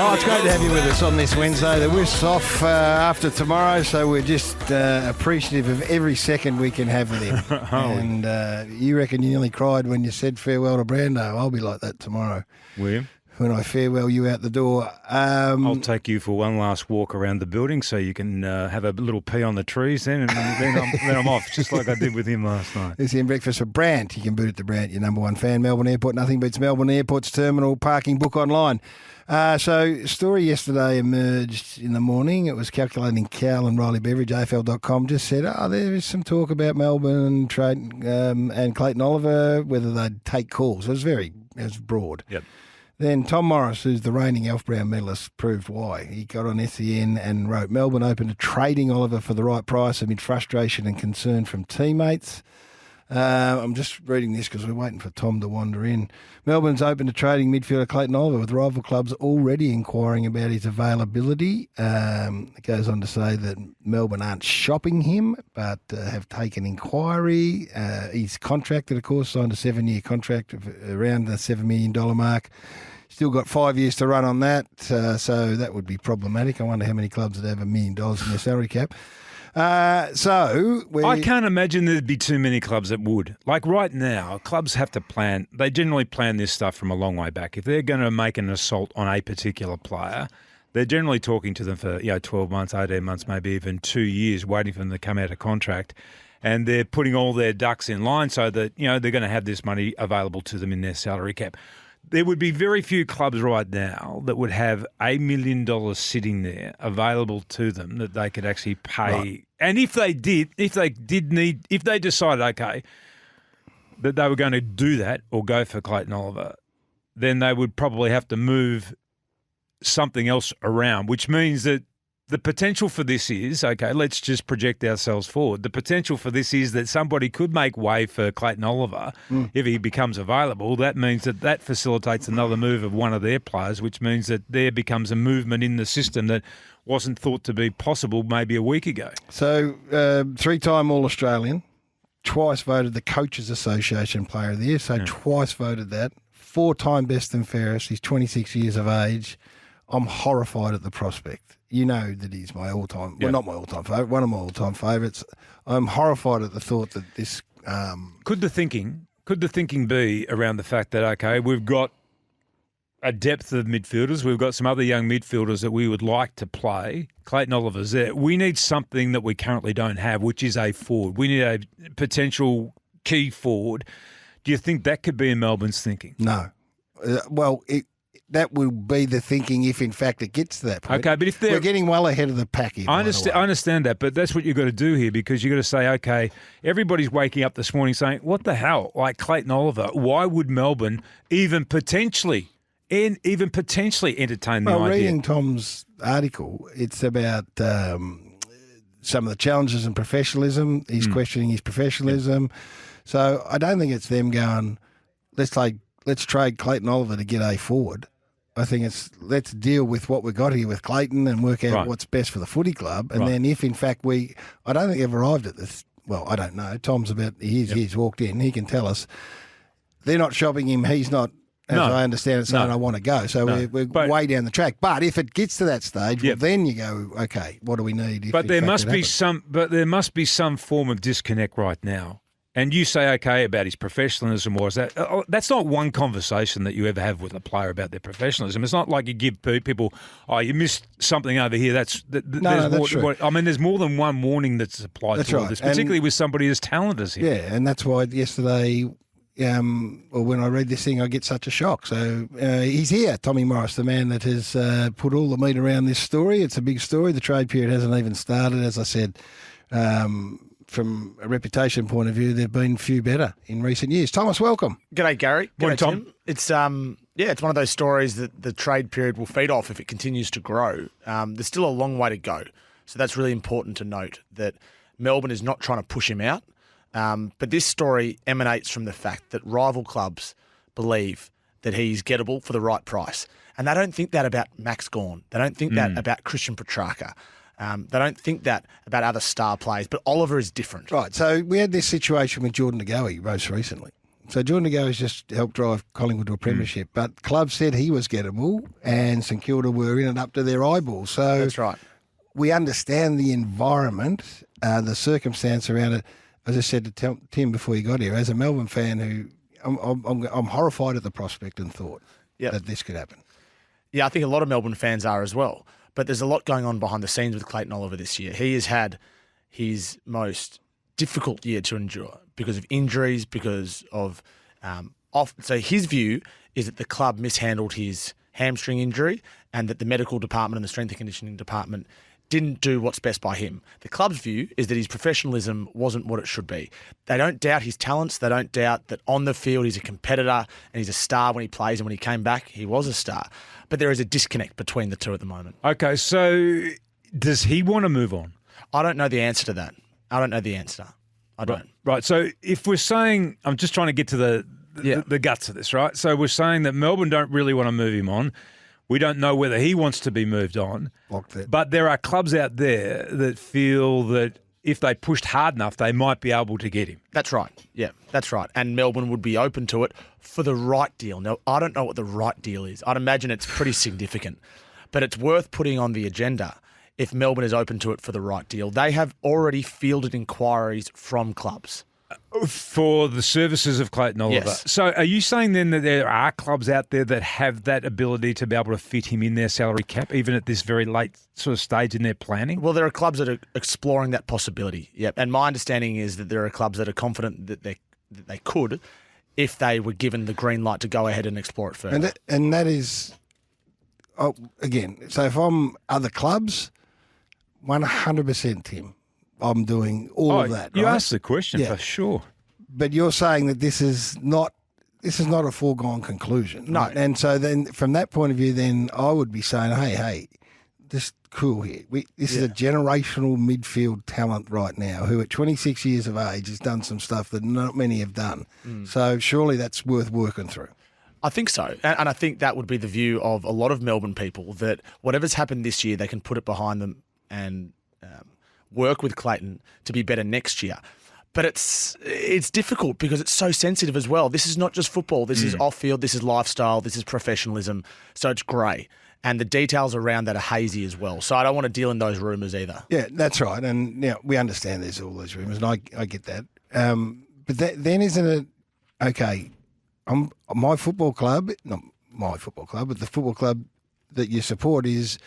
Oh, it's great to have you with us on this Wednesday. The whisk's off after tomorrow, so we're just appreciative of every second we can have with him. And you reckon you nearly cried when you said farewell to Brando. I'll be like that tomorrow. Will you? When I farewell you out the door. I'll take you for one last walk around the building so you can have a little pee on the trees then, and then I'm off, just like I did with him last night. This is in breakfast for Brandt. You can boot it to Brandt, your number one fan. Melbourne Airport, nothing beats Melbourne Airport's terminal parking book online. So, story yesterday emerged in the morning. It was calculating Cal and Riley Beveridge, AFL.com, just said, there is some talk about Melbourne and Clayton Oliver, whether they'd take calls. It was broad. Yep. Then Tom Morris, who's the reigning Alf Brown medalist, proved why. He got on SEN and wrote, Melbourne open to trading Oliver for the right price amid frustration and concern from teammates. I'm just reading this because we're waiting for Tom to wander in. Melbourne's open to trading midfielder Clayton Oliver, with rival clubs already inquiring about his availability. It goes on to say that Melbourne aren't shopping him, but have taken inquiry. He's contracted, of course, signed a 7-year contract of around the $7 million mark. Still got 5 years to run on that, so that would be problematic. I wonder how many clubs would have $1 million in their salary cap. I can't imagine there'd be too many clubs that would. Like right now, clubs have to plan. They generally plan this stuff from a long way back. If they're going to make an assault on a particular player, they're generally talking to them for 12 months, 18 months, maybe even 2 years, waiting for them to come out of contract. And they're putting all their ducks in line so that they're going to have this money available to them in their salary cap. There would be very few clubs right now that would have $1 million sitting there available to them that they could actually pay. Right. And if they decided, okay, that they were going to do that or go for Clayton Oliver, then they would probably have to move something else around, which means that the potential for this is, okay, let's just project ourselves forward. The potential for this is that somebody could make way for Clayton Oliver if he becomes available. That means that facilitates another move of one of their players, which means that there becomes a movement in the system that wasn't thought to be possible maybe a week ago. So, 3-time All-Australian, twice voted the Coaches Association Player of the Year, so twice voted that. 4-time best and fairest. He's 26 years of age. I'm horrified at the prospect. You know that he's my all-time, well, not my all-time favourite, one of my all-time favourites. I'm horrified at the thought that this... Could the thinking be around the fact that, okay, we've got a depth of midfielders, we've got some other young midfielders that we would like to play. Clayton Oliver's there. We need something that we currently don't have, which is a forward. We need a potential key forward. Do you think that could be in Melbourne's thinking? No. That will be the thinking if, in fact, it gets to that point. Okay, but if we're getting well ahead of the pack here. I understand that, but that's what you've got to do here, because you've got to say, okay, everybody's waking up this morning saying, what the hell? Like Clayton Oliver, why would Melbourne even potentially entertain the idea? Reading Tom's article, it's about some of the challenges in professionalism. He's questioning his professionalism. Yep. So I don't think it's them going, let's trade Clayton Oliver to get a forward. I think it's let's deal with what we got here with Clayton and work out what's best for the footy club. And then if, in fact, I don't think they've arrived at this. Well, I don't know. Tom's he's walked in. He can tell us. They're not shopping him. He's not, as I understand it, saying I want to go. So we're way down the track. But if it gets to that stage, well, then you go, okay, what do we need? But there must be some form of disconnect right now. And you say, okay, about his professionalism, or is that? That's not one conversation that you ever have with a player about their professionalism. It's not like you give people, you missed something over here. That's true. I mean, there's more than one warning that's applied to all this, particularly with somebody as talented as him. Yeah, and that's why yesterday, when I read this thing, I get such a shock. So he's here, Tommy Morris, the man that has put all the meat around this story. It's a big story. The trade period hasn't even started, as I said. From a reputation point of view, there have been few better in recent years. Thomas, welcome. G'day, Gary. Morning, Tom. Tim. It's it's one of those stories that the trade period will feed off if it continues to grow. There's still a long way to go. So that's really important to note, that Melbourne is not trying to push him out. But this story emanates from the fact that rival clubs believe that he's gettable for the right price. And they don't think that about Max Gawn. They don't think that about Christian Petrarca. They don't think that about other star players, but Oliver is different. Right, so we had this situation with Jordan De Goey most recently. So Jordan De Goey has just helped drive Collingwood to a premiership. But clubs said he was gettable, and St Kilda were in it up to their eyeballs. So That's right. we understand the environment, the circumstance around it. As I said to Tim before he got here, as a Melbourne fan who I'm horrified at the prospect and thought that this could happen. Yeah, I think a lot of Melbourne fans are as well. But there's a lot going on behind the scenes with Clayton Oliver this year. He has had his most difficult year to endure because of injuries, because of so his view is that the club mishandled his hamstring injury and that the medical department and the strength and conditioning department didn't do what's best by him. The club's view is that his professionalism wasn't what it should be. They don't doubt his talents. They don't doubt that on the field he's a competitor and he's a star when he plays, and when he came back he was a star. But there is a disconnect between the two at the moment. Okay, so does he want to move on? I don't know the answer to that. I don't know the answer. I don't. Right. So if we're saying, I'm just trying to get to the guts of this, right? So we're saying that Melbourne don't really want to move him on. We don't know whether he wants to be moved on. But there are clubs out there that feel that if they pushed hard enough, they might be able to get him. That's right. Yeah, that's right. And Melbourne would be open to it for the right deal. Now, I don't know what the right deal is. I'd imagine it's pretty significant. But it's worth putting on the agenda if Melbourne is open to it for the right deal. They have already fielded inquiries from clubs. For the services of Clayton Oliver. Yes. So are you saying then that there are clubs out there that have that ability to be able to fit him in their salary cap, even at this very late sort of stage in their planning? Well, there are clubs that are exploring that possibility. Yep. And my understanding is that there are clubs that are confident that they could if they were given the green light to go ahead and explore it further. And that is, again, so if I'm other clubs, 100% Tim. I'm doing all of that. You right? asked the question for sure. But you're saying that this is not a foregone conclusion. No. Right? And so then from that point of view, then I would be saying, hey, this cool here. This is a generational midfield talent right now who at 26 years of age has done some stuff that not many have done. So surely that's worth working through. I think so. And I think that would be the view of a lot of Melbourne people, that whatever's happened this year, they can put it behind them and work with Clayton to be better next year. But it's difficult because it's so sensitive as well. This is not just football. This is off-field. This is lifestyle. This is professionalism. So it's grey. And the details around that are hazy as well. So I don't want to deal in those rumours either. Yeah, that's right. And we understand there's all those rumours, and I get that. But then isn't it, okay, my football club, not my football club, but the football club that you support is...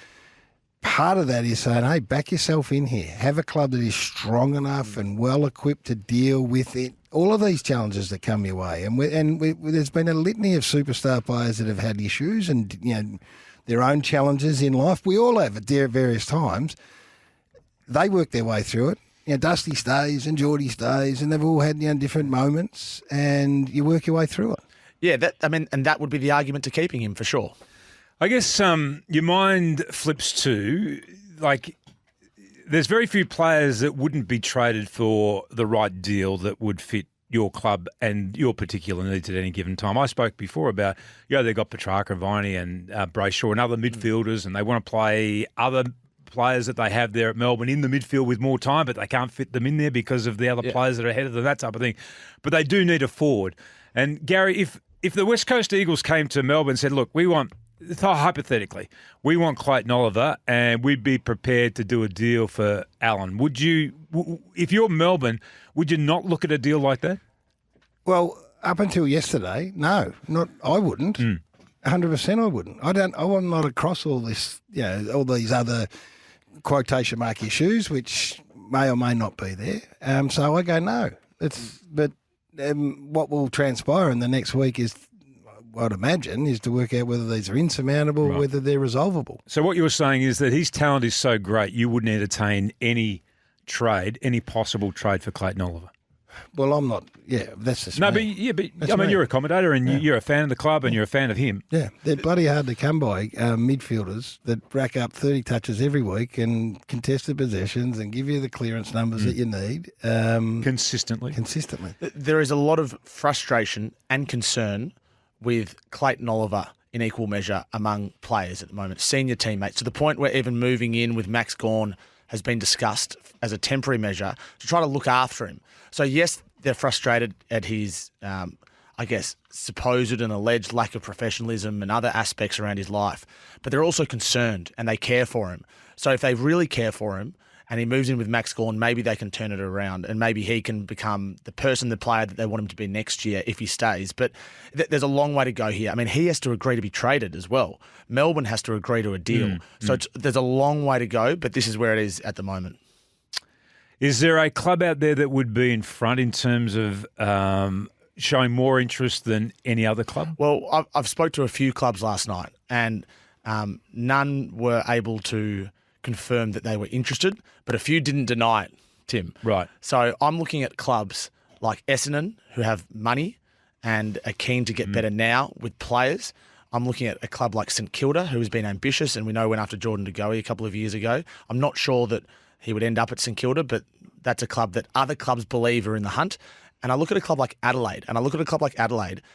Part of that is saying, hey, back yourself in here. Have a club that is strong enough and well-equipped to deal with it. All of these challenges that come your way. And there's been a litany of superstar players that have had issues and their own challenges in life. We all have at various times. They work their way through it. Dusty stays and Geordie stays, and they've all had different moments, and you work your way through it. Yeah, and that would be the argument to keeping him for sure. I guess your mind flips to, there's very few players that wouldn't be traded for the right deal that would fit your club and your particular needs at any given time. I spoke before about, they've got Petrarca, Viney and Brayshaw and other midfielders, and they want to play other players that they have there at Melbourne in the midfield with more time, but they can't fit them in there because of the other players that are ahead of them, that type of thing. But they do need a forward. And Garry, if the West Coast Eagles came to Melbourne and said, look, hypothetically, we want Clayton Oliver and we'd be prepared to do a deal for Allen. Would you, if you're Melbourne, would you not look at a deal like that? Well, up until yesterday, no, I wouldn't. 100% I wouldn't. I'm not across all this, all these other quotation mark issues, which may or may not be there. So I go, no. But what will transpire in the next week is, I'd imagine, is to work out whether these are insurmountable, whether they're resolvable. So what you're saying is that his talent is so great, you wouldn't entertain any possible trade for Clayton Oliver? Well, I'm not. Yeah, that's just no, me. but you're a commentator and you're a fan of the club and you're a fan of him. Yeah, they're bloody hard to come by, midfielders that rack up 30 touches every week and contested possessions and give you the clearance numbers that you need. Consistently. There is a lot of frustration and concern with Clayton Oliver in equal measure among players at the moment, senior teammates, to the point where even moving in with Max Gawn has been discussed as a temporary measure to try to look after him. So yes, they're frustrated at his, I guess, supposed and alleged lack of professionalism and other aspects around his life. But they're also concerned and they care for him. So if they really care for him and he moves in with Max Gawn, maybe they can turn it around and maybe he can become the player that they want him to be next year if he stays. But there's a long way to go here. I mean, he has to agree to be traded as well. Melbourne has to agree to a deal. So there's a long way to go, but this is where it is at the moment. Is there a club out there that would be in front in terms of showing more interest than any other club? Well, I've spoke to a few clubs last night and none were able to confirm that they were interested, but a few didn't deny it, Tim. Right. So I'm looking at clubs like Essendon who have money and are keen to get better now with players. I'm looking at a club like St Kilda who has been ambitious and we know went after Jordan De Goey a couple of years ago. I'm not sure that he would end up at St Kilda, but that's a club that other clubs believe are in the hunt. And I look at a club like Adelaide,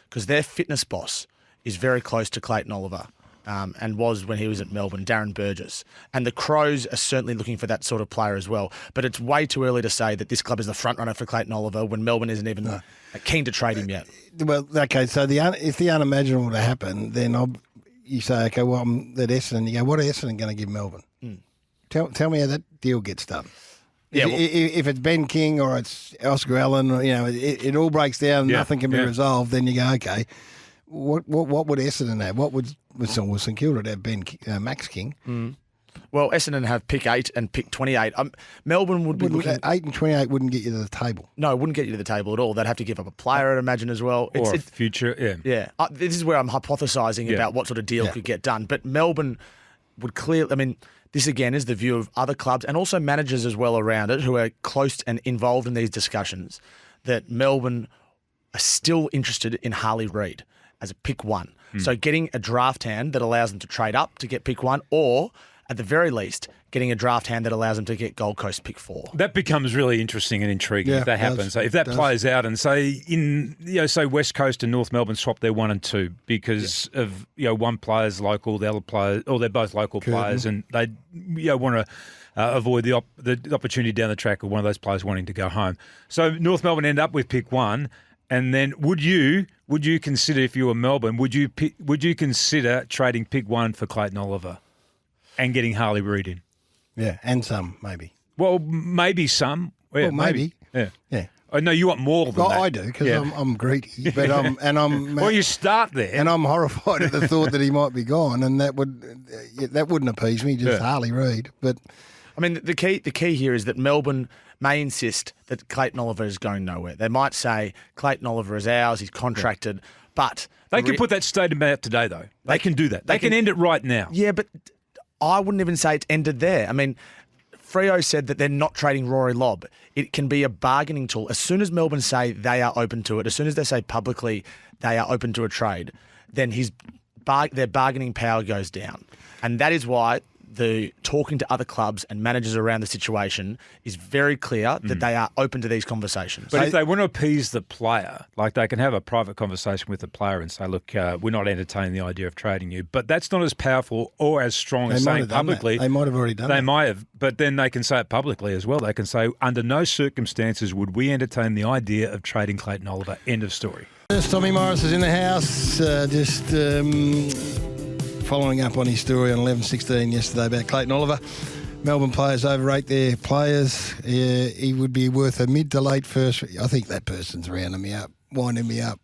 because their fitness boss is very close to Clayton Oliver. And was when he was at Melbourne, Darren Burgess. And the Crows are certainly looking for that sort of player as well. But it's way too early to say that this club is the front runner for Clayton Oliver when Melbourne isn't even keen to trade him yet. Well, okay, so if the unimaginable to happen, then you say, okay, well, I'm at Essendon. You go, what are Essendon going to give Melbourne? Tell me how that deal gets done. Yeah, if it's Ben King or it's Oscar Allen, or, it all breaks down, nothing can be resolved, then you go, okay, what would Essendon have? What would St Kilda have Max King? Well, Essendon have pick 8 and pick 28. Melbourne would be looking... 8 and 28 wouldn't get you to the table. No, it wouldn't get you to the table at all. They'd have to give up a player, I'd imagine, as well. Or a future, Yeah. This is where I'm hypothesising about what sort of deal could get done. But Melbourne would clearly... I mean, this again is the view of other clubs and also managers as well around it who are close and involved in these discussions, that Melbourne are still interested in Harley Reid as a pick 1. So getting a draft hand that allows them to trade up to get pick 1, or at the very least, getting a draft hand that allows them to get Gold Coast pick 4. That becomes really interesting and intriguing if that happens. So if that plays out and say say West Coast and North Melbourne swap their 1 and 2 because of one player's local, the other player, or they're both local players, and they want to avoid the opportunity down the track of one of those players wanting to go home. So North Melbourne end up with pick 1. And then would you consider, if you were Melbourne, would you consider trading pick 1 for Clayton Oliver and getting Harley Reid in? Yeah, and some maybe. Well, maybe some. Yeah, well, maybe. Yeah. I know you want more than that. I do because I'm greedy, but I'm. Well, you start there, and I'm horrified at the thought that he might be gone, and that wouldn't appease me. Just Harley Reid, but I mean, the key here is that Melbourne may insist that Clayton Oliver is going nowhere. They might say Clayton Oliver is ours, he's contracted, but... They can put that statement out today, though. They can do that. They can end it right now. Yeah, but I wouldn't even say it's ended there. I mean, Freo said that they're not trading Rory Lobb. It can be a bargaining tool. As soon as Melbourne say they are open to it, as soon as they say publicly they are open to a trade, then their bargaining power goes down. And that is why... the talking to other clubs and managers around the situation is very clear that they are open to these conversations. But if they want to appease the player, like they can have a private conversation with the player and say, look, we're not entertaining the idea of trading you. But that's not as powerful or as strong as saying publicly. They might have already done that. They might have, but then they can say it publicly as well. They can say, under no circumstances would we entertain the idea of trading Clayton Oliver. End of story. Tommy Morris is in the house, following up on his story on 11:16 yesterday about Clayton Oliver. Melbourne players overrate their players. He would be worth a mid to late first. I think that person's winding me up.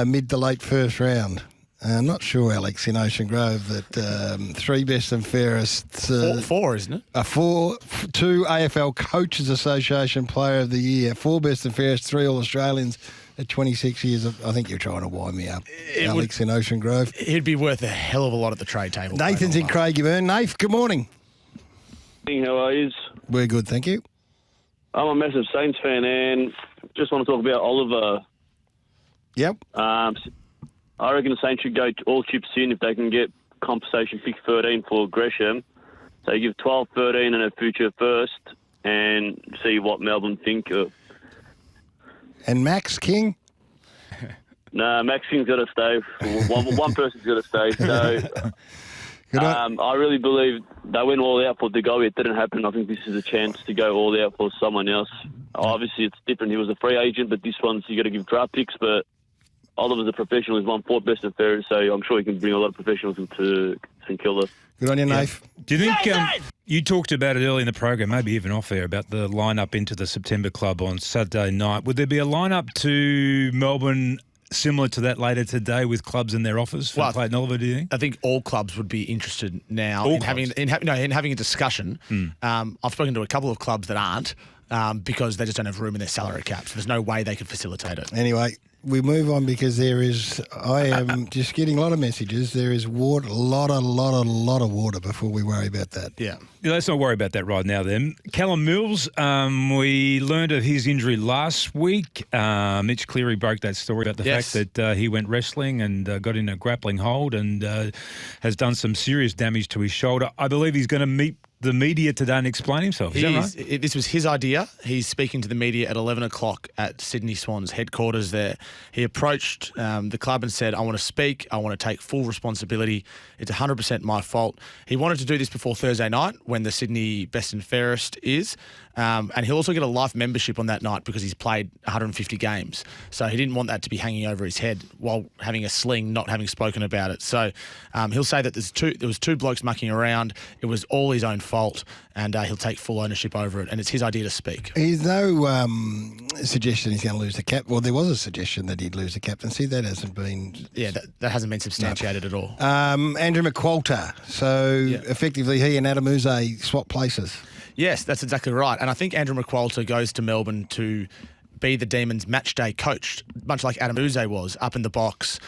Mid to late first round. Not sure, Alex, in Ocean Grove, that 3 best and fairest. 4, isn't it? 2 AFL Coaches Association Player of the Year, 4 best and fairest, 3 All-Australians. At 26 years, I think you're trying to wind me up, Alex, in Ocean Grove. He'd be worth a hell of a lot at the trade table. Nathan's in Craigieburn. Nath, good morning. How are you? We're good, thank you. I'm a massive Saints fan and just want to talk about Oliver. Yep. I reckon the Saints should go all chips in if they can get compensation pick 13 for Gresham. So you give 12, 13 and a future first and see what Melbourne think. And Max King? No, Max King's got to stay. One person's got to stay. So I really believe they went all out for De Goey. It didn't happen. I think this is a chance to go all out for someone else. Obviously, it's different. He was a free agent, but this one's you got to give draft picks. But Oliver's a professional. He's won 4 best and fairest, so I'm sure he can bring a lot of professionals into St Kilda. Good on you, Nath. Do you think you talked about it early in the program, maybe even off air, about the lineup into the September club on Saturday night? Would there be a lineup to Melbourne similar to that later today with clubs in their offers for Clayton Oliver, do you think? I think all clubs would be interested now in having a discussion. I've spoken to a couple of clubs that aren't because they just don't have room in their salary caps. There's no way they could facilitate it. Anyway, we move on because I am just getting a lot of messages. There is water, a lot of water before we worry about that. Yeah. Let's not worry about that right now then. Callum Mills, we learned of his injury last week. Mitch Cleary broke that story about the fact that he went wrestling and got in a grappling hold and has done some serious damage to his shoulder. I believe he's going to meet the media today and explain himself. Is that right? This was his idea. He's speaking to the media at 11 o'clock at Sydney Swans headquarters there. He approached the club and said, I want to speak. I want to take full responsibility. It's 100% my fault. He wanted to do this before Thursday night when the Sydney Best and Fairest is. And he'll also get a life membership on that night because he's played 150 games. So he didn't want that to be hanging over his head while having a sling, not having spoken about it. So he'll say that there was 2 blokes mucking around. It was all his own fault, and he'll take full ownership over it. And it's his idea to speak. There's no suggestion he's going to lose the cap. Well, there was a suggestion that he'd lose the captaincy. That hasn't been... Yeah, that hasn't been substantiated at all. Andrew McQualter. So effectively he and Adam Uze swap places. Yes, that's exactly right. And I think Andrew McQualter goes to Melbourne to be the Demons match day coach, much like Adam Uze was, up in the box,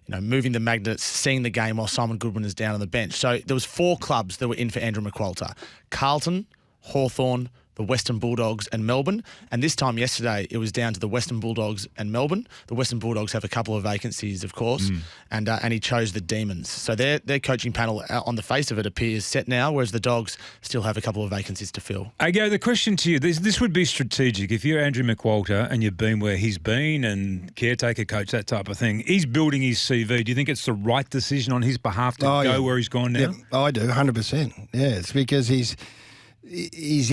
moving the magnets, seeing the game while Simon Goodwin is down on the bench. So there was 4 clubs that were in for Andrew McQualter: Carlton, Hawthorn, the Western Bulldogs and Melbourne. And this time yesterday, it was down to the Western Bulldogs and Melbourne. The Western Bulldogs have a couple of vacancies, of course, and he chose the Demons. So their coaching panel, on the face of it, appears set now, whereas the Dogs still have a couple of vacancies to fill. Okay, the question to you, this would be strategic. If you're Andrew McQualter and you've been where he's been and caretaker coach, that type of thing, he's building his CV. Do you think it's the right decision on his behalf to go where he's gone now? Yeah, I do, 100%. Yeah, it's because his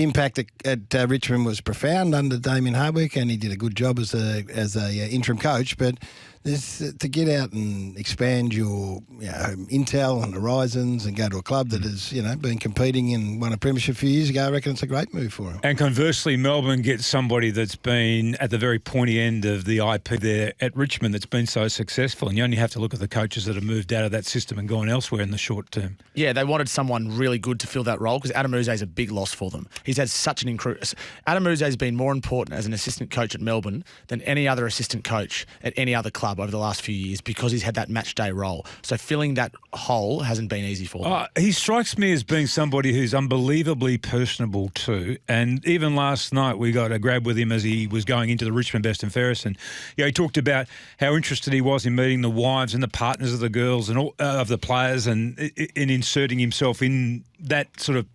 impact at Richmond was profound under Damien Hardwick, and he did a good job as a interim coach. But to get out and expand your intel and horizons and go to a club that has been competing and won a premiership a few years ago, I reckon it's a great move for him. And conversely, Melbourne gets somebody that's been at the very pointy end of the IP there at Richmond that's been so successful. And you only have to look at the coaches that have moved out of that system and gone elsewhere in the short term. Yeah, they wanted someone really good to fill that role because Adam Uze is a big loss for them. He's had such an incredible... Adam Uze has been more important as an assistant coach at Melbourne than any other assistant coach at any other club over the last few years because he's had that match day role. So filling that hole hasn't been easy for them. He strikes me as being somebody who's unbelievably personable too. And even last night we got a grab with him as he was going into the Richmond Best and Fairest, and he talked about how interested he was in meeting the wives and the partners of the girls and all of the players, and in inserting himself in that sort of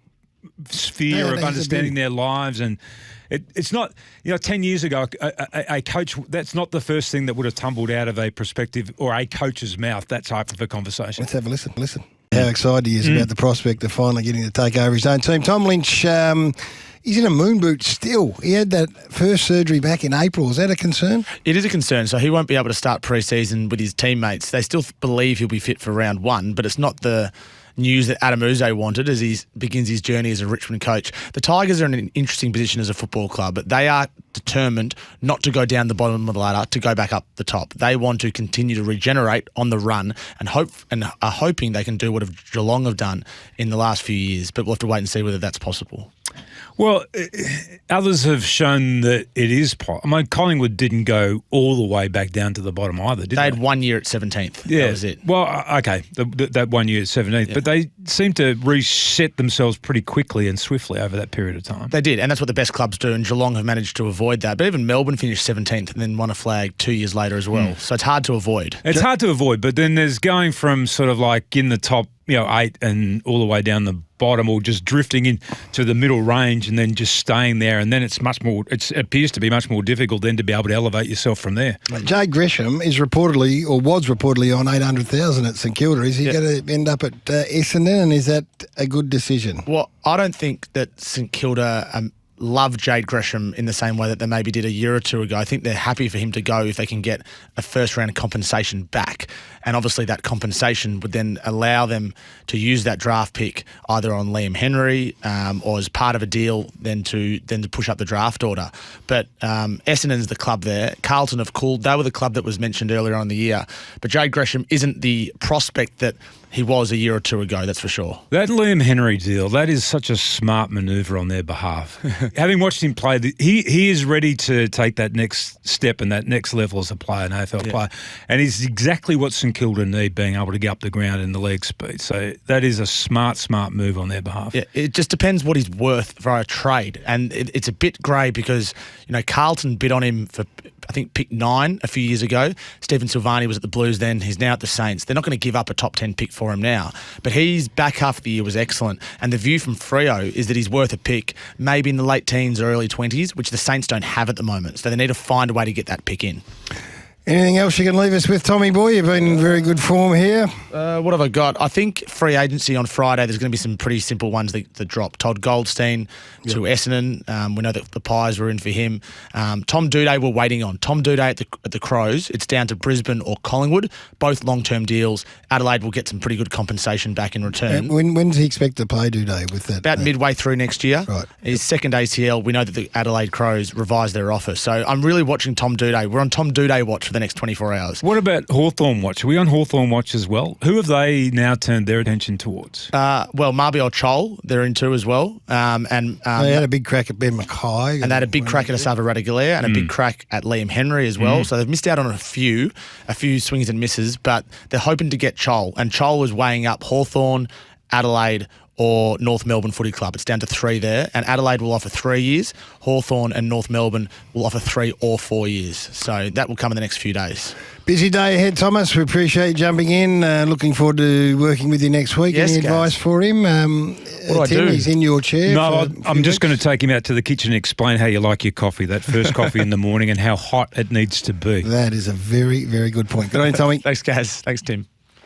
sphere of understanding their lives. And it's not, 10 years ago, a coach, that's not the first thing that would have tumbled out of a prospective or a coach's mouth, that type of a conversation. Let's have a listen. How excited he is about the prospect of finally getting to take over his own team. Tom Lynch, he's in a moon boot still. He had that first surgery back in April. Is that a concern? It is a concern. So he won't be able to start pre-season with his teammates. They still believe he'll be fit for round 1, but it's not the news that Adam Uze wanted as he begins his journey as a Richmond coach. The Tigers are in an interesting position as a football club, but they are determined not to go down the bottom of the ladder, to go back up the top. They want to continue to regenerate on the run and are hoping they can do what Geelong have done in the last few years, but we'll have to wait and see whether that's possible. Well, others have shown that it is possible. I mean, Collingwood didn't go all the way back down to the bottom either, did they? They had 1 year at 17th. Yeah. That was it. Well, okay, that 1 year at 17th. Yeah. But they seemed to reset themselves pretty quickly and swiftly over that period of time. They did, and that's what the best clubs do, and Geelong have managed to avoid that. But even Melbourne finished 17th and then won a flag 2 years later as well. So it's hard to avoid. It's hard to avoid, but then there's going from sort of like in the top 8 and all the way down the bottom, or just drifting into the middle range and then just staying there, and then it appears to be much more difficult then to be able to elevate yourself from there. Jade Gresham was reportedly on 800,000 at St Kilda. Is he going to end up at Essendon, and is that a good decision? Well, I don't think that St Kilda love Jade Gresham in the same way that they maybe did a year or two ago. I think they're happy for him to go if they can get a first round compensation back. And obviously that compensation would then allow them to use that draft pick either on Liam Henry or as part of a deal then to push up the draft order. But Essendon's the club there. Carlton have cooled. They were the club that was mentioned earlier on in the year. But Jade Gresham isn't the prospect that he was a year or two ago, that's for sure. That Liam Henry deal, that is such a smart manoeuvre on their behalf. Having watched him play, he is ready to take that next step and that next level as a player, an AFL player. And he's exactly what St Kilda need, being able to get up the ground in the leg speed. So that is a smart move on their behalf. Yeah, it just depends what he's worth for a trade. And it's a bit grey because, Carlton bid on him for, I think, pick 9 a few years ago. Stephen Silvani was at the Blues then. He's now at the Saints. They're not going to give up a top 10 pick for him now. But his back half of the year was excellent. And the view from Freo is that he's worth a pick, maybe in the late teens or early 20s, which the Saints don't have at the moment. So they need to find a way to get that pick in. Anything else you can leave us with, Tommy boy? You've been in very good form here. What have I got? I think free agency on Friday, there's going to be some pretty simple ones that drop. Todd Goldstein to Essendon. We know that the Pies were in for him. Tom Doedee we're waiting on. Tom Doedee at the Crows. It's down to Brisbane or Collingwood. Both long-term deals. Adelaide will get some pretty good compensation back in return. When does he expect to play Doedee with that? About midway through next year. Right. His second ACL, we know that the Adelaide Crows revised their offer. So I'm really watching Tom Doedee. We're on Tom Doedee watch for the next 24 hours. What about Hawthorn watch? Are we on Hawthorn watch as well? Who have they now turned their attention towards? Marbiol Chol, they're into as well. They had a big crack at Ben Mackay. And they had a big crack at Asava Radaglia and a big crack at Liam Henry as well. So they've missed out on a few swings and misses, but they're hoping to get Chol. And Chol was weighing up Hawthorn, Adelaide, or North Melbourne Footy Club. It's down to 3 there. And Adelaide will offer 3 years. Hawthorn and North Melbourne will offer 3 or 4 years. So that will come in the next few days. Busy day ahead, Thomas. We appreciate you jumping in. Looking forward to working with you next week. Yes, Any advice for him? What do I do? He's in your chair. No, I'm just going to take him out to the kitchen and explain how you like your coffee, that first coffee in the morning, and how hot it needs to be. That is a very, very good point. Good on you, Tommy. Thanks, Gaz. Thanks, Tim.